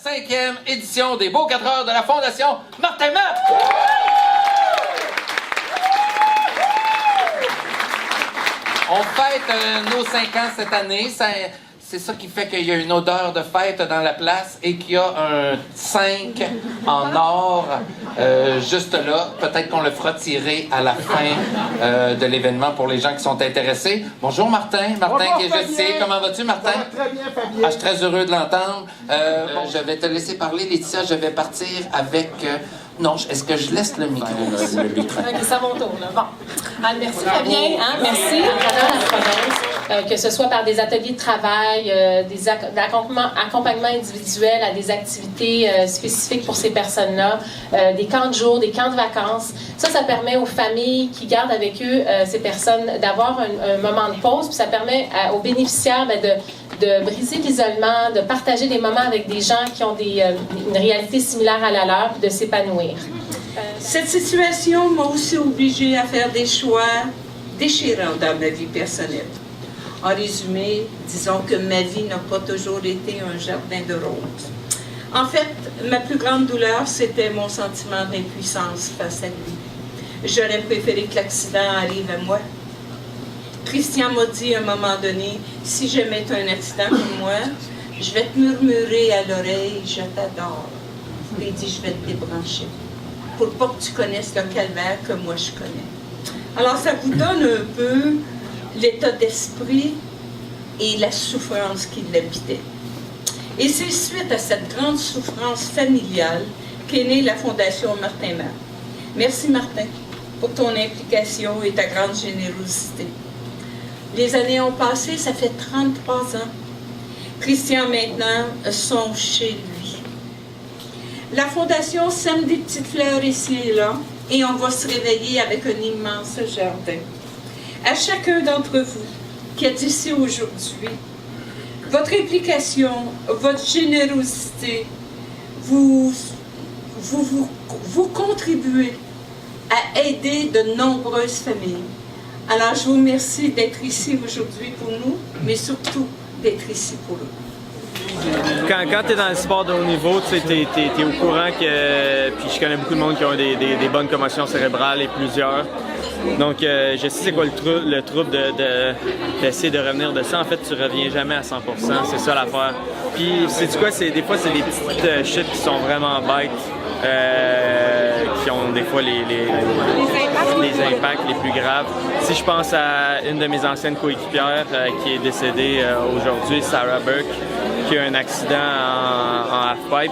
5e édition des Beaux 4 heures de la Fondation Martin Matt. On fête nos 5 ans cette année. C'est ça qui fait qu'il y a une odeur de fête dans la place et qu'il y a un 5 en or juste là. Peut-être qu'on le fera tirer à la fin de l'événement pour les gens qui sont intéressés. Bonjour Martin. Martin qui est juste ici. Comment vas-tu, Martin? Ça va très bien, Fabien. Je suis très heureux de l'entendre. Je vais te laisser parler, Laetitia. Je vais partir avec... Non, est-ce que je laisse le micro? Le micro. Okay, c'est à mon tour, là. Bon. Merci, Fabien. Hein? Merci à travers la province, que ce soit par des ateliers de travail, des accompagnements individuels à des activités spécifiques pour ces personnes-là, des camps de jour, des camps de vacances. Ça permet aux familles qui gardent avec eux ces personnes d'avoir un moment de pause, puis ça permet aux bénéficiaires de briser l'isolement, de partager des moments avec des gens qui ont une réalité similaire à la leur, puis de s'épanouir. Cette situation m'a aussi obligée à faire des choix déchirants dans ma vie personnelle. En résumé, disons que ma vie n'a pas toujours été un jardin de roses. En fait, ma plus grande douleur, c'était mon sentiment d'impuissance face à lui. J'aurais préféré que l'accident arrive à moi. Christian m'a dit à un moment donné, si jamais tu as un accident comme moi, je vais te murmurer à l'oreille, je t'adore. Il dit, je vais te débrancher, pour pas que tu connaisses le calvaire que moi je connais. Alors ça vous donne un peu l'état d'esprit et la souffrance qui l'habitait. Et c'est suite à cette grande souffrance familiale qu'est née la Fondation Martin Matt. Merci Martin pour ton implication et ta grande générosité. Les années ont passé, ça fait 33 ans. Christian, maintenant, sont chez lui. La Fondation sème des petites fleurs ici et là, et on va se réveiller avec un immense jardin. À chacun d'entre vous qui êtes ici aujourd'hui, votre implication, votre générosité, vous contribuez à aider de nombreuses familles. Alors, je vous remercie d'être ici aujourd'hui pour nous, mais surtout d'être ici pour eux. Quand tu es dans le sport de haut niveau, tu es au courant que... Puis je connais beaucoup de monde qui ont des bonnes commotions cérébrales et plusieurs. Donc, je sais c'est quoi le trouble d'essayer de revenir de ça. En fait, tu reviens jamais à 100%, c'est ça l'affaire. Puis, sais-tu quoi, des fois, c'est des petites chutes qui sont vraiment bêtes. Qui ont des fois les impacts les plus graves. Si je pense à une de mes anciennes coéquipières qui est décédée aujourd'hui, Sarah Burke, qui a eu un accident en halfpipe.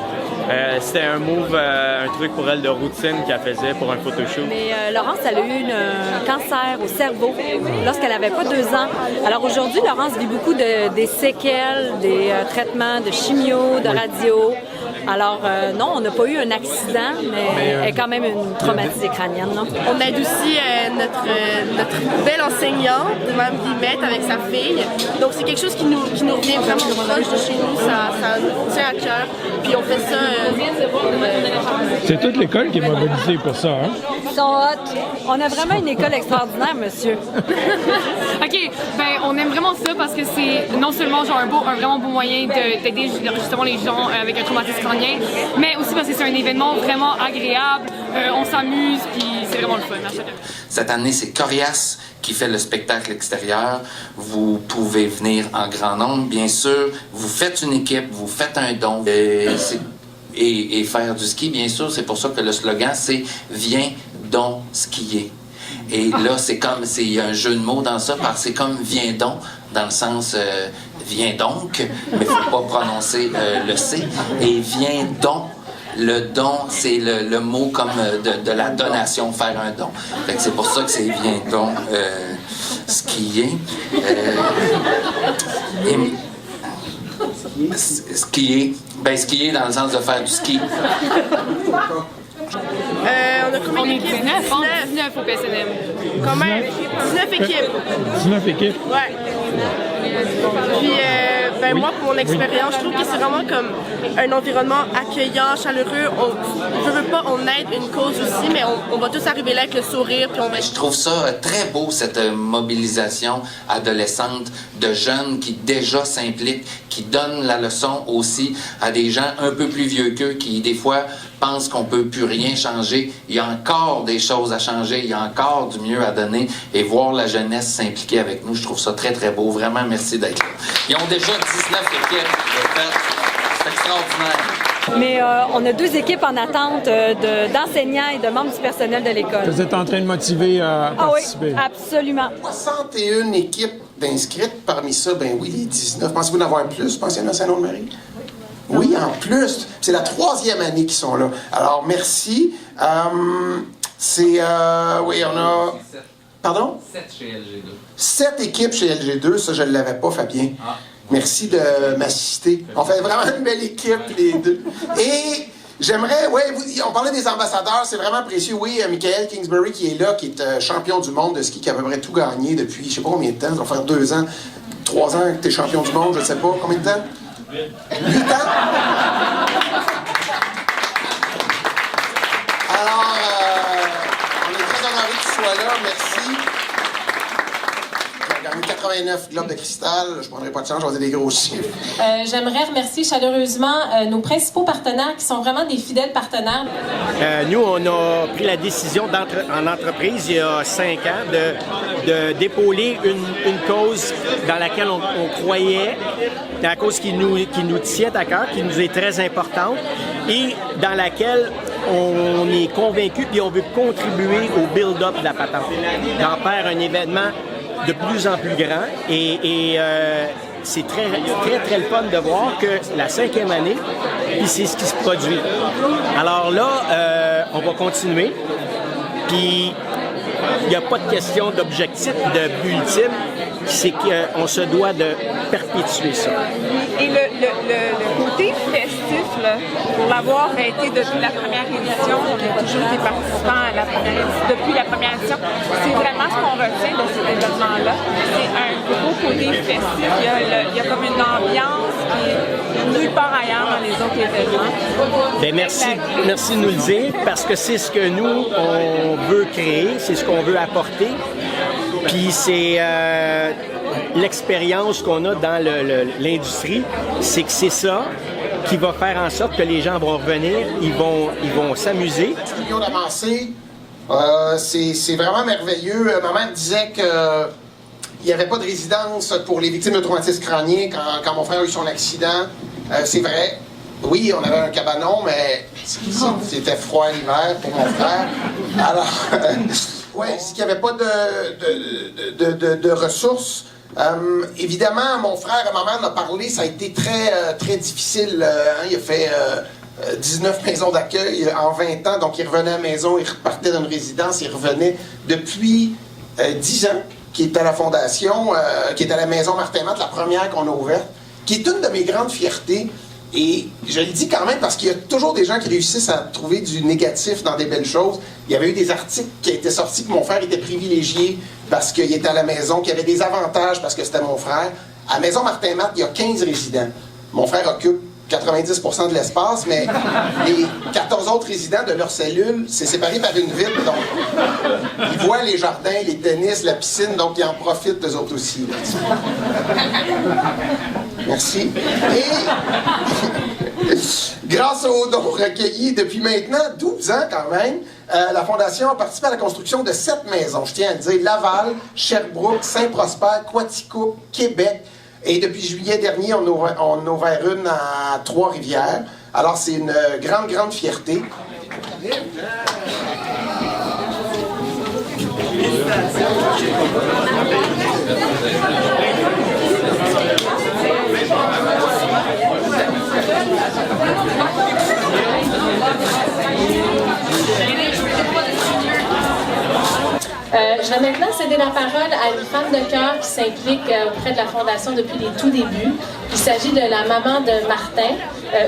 C'était un move, un truc pour elle de routine qu'elle faisait pour un photoshoot. Mais Laurence, elle a eu un cancer au cerveau lorsqu'elle n'avait pas 2 ans. Alors aujourd'hui, Laurence vit beaucoup des séquelles, des traitements de chimio, de radio. Alors non, on n'a pas eu un accident, mais elle est quand même une traumatisée crânienne. Non? On aide aussi notre belle enseignante, Mme Guillemette, avec sa fille. Donc c'est quelque chose qui nous revient vraiment proche de chez nous, ça nous tient à cœur. Puis on fait ça... C'est toute l'école qui est mobilisée pour ça, hein? Ils sont hot. On a vraiment une école extraordinaire, monsieur. OK, ben on aime vraiment ça parce que c'est non seulement genre un vraiment beau moyen d'aider justement les gens avec un traumatisme crânien, mais aussi parce que c'est un événement vraiment agréable, on s'amuse, puis c'est vraiment le fun à chaque année. Cette année, c'est Corias qui fait le spectacle extérieur. Vous pouvez venir en grand nombre, bien sûr. Vous faites une équipe, vous faites un don. Et faire du ski, bien sûr, c'est pour ça que le slogan, c'est « Viens donc skier ». Et là, il y a un jeu de mots dans ça, parce que c'est comme « Viens donc », dans le sens « Viens donc », mais il ne faut pas prononcer le C. Et « Viens donc ». Le don, c'est le mot comme de la donation, faire un don. Fait que c'est pour ça que c'est « Viens donc skier ». Skier dans le sens de faire du ski. On est 19 au PSNM. Comment? 19 équipes. 19 équipes? Ouais. Puis, Ben, moi, pour mon expérience, je trouve que c'est vraiment comme un environnement accueillant, chaleureux. On veut pas, on aide une cause aussi, mais on va tous arriver là avec le sourire. Puis Je trouve ça très beau, cette mobilisation adolescente de jeunes qui déjà s'impliquent, qui donnent la leçon aussi à des gens un peu plus vieux qu'eux qui, des fois, pensent qu'on peut plus rien changer. Il y a encore des choses à changer, il y a encore du mieux à donner et voir la jeunesse s'impliquer avec nous, je trouve ça très, très beau. Vraiment, merci d'être là. Ils ont déjà 19 équipes de fait. C'est extraordinaire. Mais on a 2 équipes en attente d'enseignants et de membres du personnel de l'école. Vous êtes en train de motiver à participer? Ah oui, absolument. 61 équipes d'inscrites. Parmi ça, ben oui, les 19. Pensez-vous en avoir plus? Pensez-vous à Saint-Nom-de-Marie? Oui, en plus. C'est la 3e année qu'ils sont là. Alors, merci. Oui, on a... Pardon? 7 chez LG2. 7 équipes chez LG2. Ça, je ne l'avais pas, Fabien. Ah. Merci de m'assister. On fait vraiment une belle équipe, les deux. Et j'aimerais, on parlait des ambassadeurs, c'est vraiment précieux. Oui, Michael Kingsbury qui est là, qui est champion du monde de ski, qui a à peu près tout gagné depuis, je sais pas combien de temps, ça va faire 2 ans, 3 ans que tu es champion du monde, je ne sais pas. Combien de temps? 8 ans? Alors, on est très honorés que tu sois là, merci. J'ai gagné 89 globes de cristal, je ne prendrai pas de chance, je vais dire des gros chiffres. J'aimerais remercier chaleureusement nos principaux partenaires qui sont vraiment des fidèles partenaires. Nous, on a pris la décision en entreprise il y a 5 ans d'épauler une cause dans laquelle on croyait, la cause qui nous tient à cœur, qui nous est très importante et dans laquelle on est convaincu et on veut contribuer au build-up de la patente, d'en faire un événement de plus en plus grand et c'est très, très, très le fun de voir que la 5e année, puis c'est ce qui se produit. Alors là, on va continuer, puis il n'y a pas de question d'objectif, de but ultime, c'est qu'on se doit de perpétuer ça. Et le côté festif, là, pour l'avoir été depuis la première édition, on a toujours été participants depuis la première édition, c'est vraiment ce qu'on retient de cet événement-là. C'est un gros côté festif. Il y a comme une ambiance qui est nulle part ailleurs dans les autres événements. Bien, merci de nous le dire, parce que c'est ce que nous, on veut créer, c'est ce qu'on veut apporter. Puis c'est l'expérience qu'on a dans l'industrie, c'est que c'est ça qui va faire en sorte que les gens vont revenir, ils vont s'amuser. Millions d'avancées, c'est vraiment merveilleux. Ma mère disait qu'il n'y avait pas de résidence pour les victimes de traumatisme crânien quand mon frère a eu son accident. C'est vrai. Oui, on avait un cabanon, mais c'était froid l'hiver pour mon frère. Alors, oui, c'est qu'il n'y avait pas de ressources. Évidemment, mon frère et ma mère en ont parlé, ça a été très, très difficile. Il a fait 19 maisons d'accueil en 20 ans, donc il revenait à la maison, il repartait dans une résidence, il revenait depuis 10 ans, qui est à la fondation, qui est à la maison Martin-Matt, la première qu'on a ouverte, qui est une de mes grandes fiertés. Et je le dis quand même parce qu'il y a toujours des gens qui réussissent à trouver du négatif dans des belles choses. Il y avait eu des articles qui étaient sortis que mon frère était privilégié parce qu'il était à la maison, qu'il y avait des avantages parce que c'était mon frère. À la maison Martin-Matt, il y a 15 résidents. Mon frère occupe 90% de l'espace, mais les 14 autres résidents de leur cellule, c'est séparé par une vitre. Donc, ils voient les jardins, les tennis, la piscine, donc ils en profitent eux autres aussi. Merci. Et grâce aux dons recueillis depuis maintenant 12 ans quand même, la Fondation a participé à la construction de 7 maisons. Je tiens à le dire, Laval, Sherbrooke, Saint-Prosper, Quaticook, Québec. Et depuis juillet dernier, on a ouvert une à Trois-Rivières. Alors c'est une grande, grande fierté. Je vais maintenant céder la parole à une femme de cœur qui s'implique auprès de la Fondation depuis les tout débuts. Il s'agit de la maman de Martin,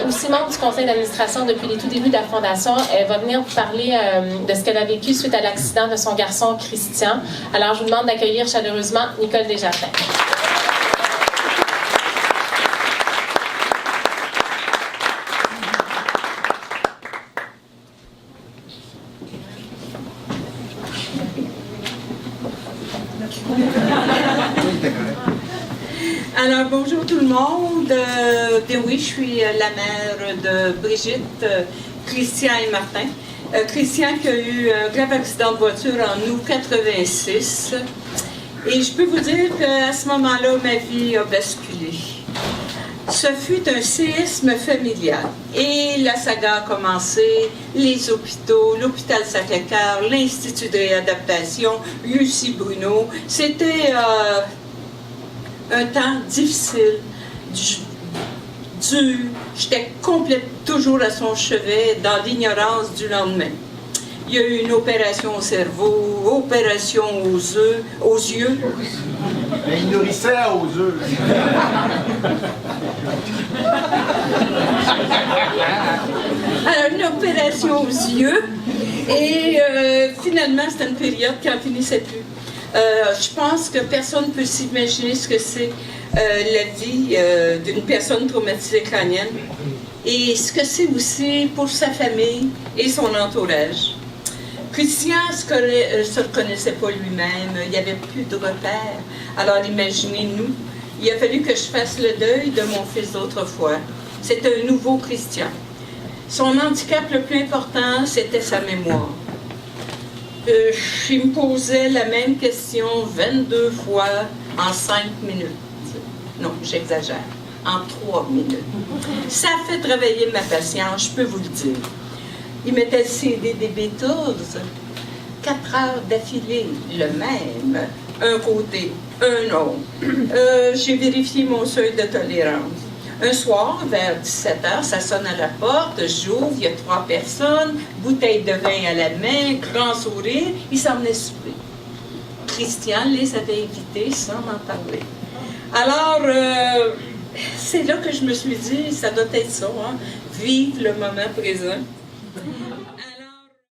aussi membre du conseil d'administration depuis les tout débuts de la Fondation. Elle va venir vous parler de ce qu'elle a vécu suite à l'accident de son garçon Christian. Alors, je vous demande d'accueillir chaleureusement Nicole Desjardins. Alors, bonjour tout le monde. Bien oui, je suis la mère de Brigitte, Christian et Martin. Christian qui a eu un grave accident de voiture en août 86. Et je peux vous dire qu'à ce moment-là, ma vie a basculé. Ce fut un séisme familial. Et la saga a commencé, les hôpitaux, l'hôpital Sacré-Cœur, l'Institut de réadaptation, Lucie Bruno. C'était un temps difficile, dur. J'étais toujours à son chevet, dans l'ignorance du lendemain. Il y a eu une opération au cerveau, opération aux yeux. Mais il nourrissait aux œufs. Alors, une opération aux yeux. Et finalement, c'était une période qui n'en finissait plus. Je pense que personne ne peut s'imaginer ce que c'est la vie d'une personne traumatisée crânienne et ce que c'est aussi pour sa famille et son entourage. Christian ne se reconnaissait pas lui-même, il n'y avait plus de repères. Alors imaginez-nous, il a fallu que je fasse le deuil de mon fils d'autrefois. C'était un nouveau Christian. Son handicap le plus important, c'était sa mémoire. Il me posait la même question 22 fois en 5 minutes. Non, j'exagère, en 3 minutes. Ça a fait travailler ma patience, je peux vous le dire. Il mettait le CD des Beatles, 4 heures d'affilée, le même, un côté, un autre. J'ai vérifié mon seuil de tolérance. Un soir, vers 17h, ça sonne à la porte, j'ouvre, il y a 3 personnes, bouteille de vin à la main, grand sourire, ils s'en venaient souper. Christian les avait invités sans m'en parler. Alors, c'est là que je me suis dit, ça doit être ça, hein? Vivre le moment présent. Alors,